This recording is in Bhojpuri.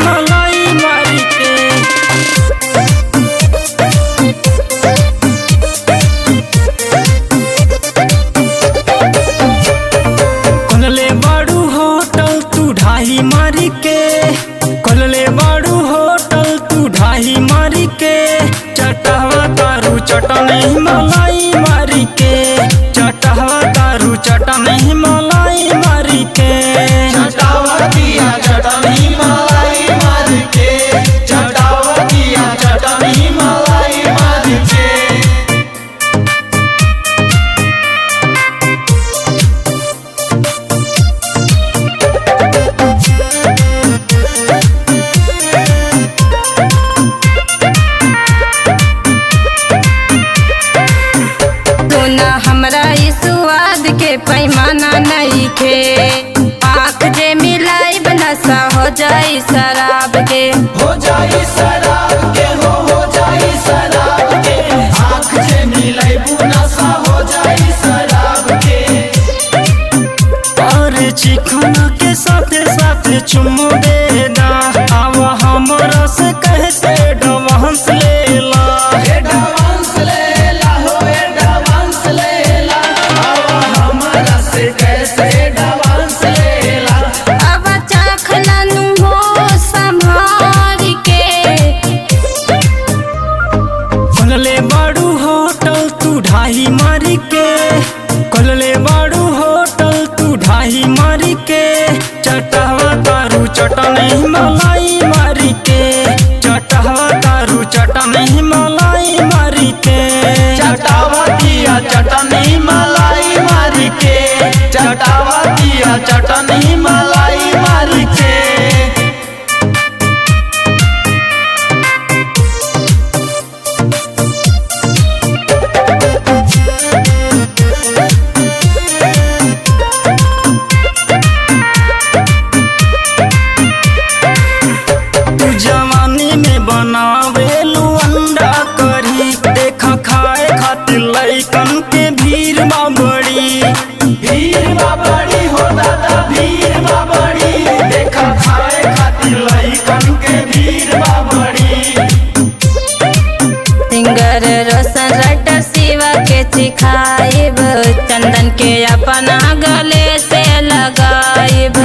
मलाई मारी के। कोलले बाड़ू होटल तू ढाई मारी के, कोलले बाड़ू होटल तू ढाई मारी के। चटहवा तारू चटनी मलाई मारी के, चटहवा तारू चटनी मलाई मारी के। चटावा दिया चटनी मलाई मार के, चटावा दिया चटनी मलाई मार के। सोना हमरा ई स्वाद के पैमाना नहीं खे। आँख जे मिलाई नशा हो जाई शराब के, हो जाई शराब के, हो जाई शराब के। आँख से मिलाई नशा हो जाई शराब के। और चिकन के साथे साथे चुम्मो दे दा। आवा हमरा से कैसे एडवांस ले ला। एडवांस ले ला हो, एडवांस ले ला। आवा हमरा से कैसे एडवांस ले ला। अब चाख लानू हो संभार के। कोलले बाड़ू होटल तू ढाई मारी के, कोलले बाड़ू होटल तू ढाई मारी के। चटहवा तारू चटनी मलाई मारी के, चटहवा तारू चटनी मलाई मारी के। चटावा दिया चटनी मलाई मार के, चटावा दिया चटनी मलाई मार के। तू जवानी में बनावेलू अंडा करी। देखा खाए खातिर लइकन के भीड़ बा बड़ी। भीड़ बा बड़ी हो दादा, भीड़ बा बड़ी। देखा खाए खातिर लइकन के भीड़ बा बड़ी। सिंगर रोशन राइटर शिवा के सिखाइब, चंदन के अपना गले से लगाइब।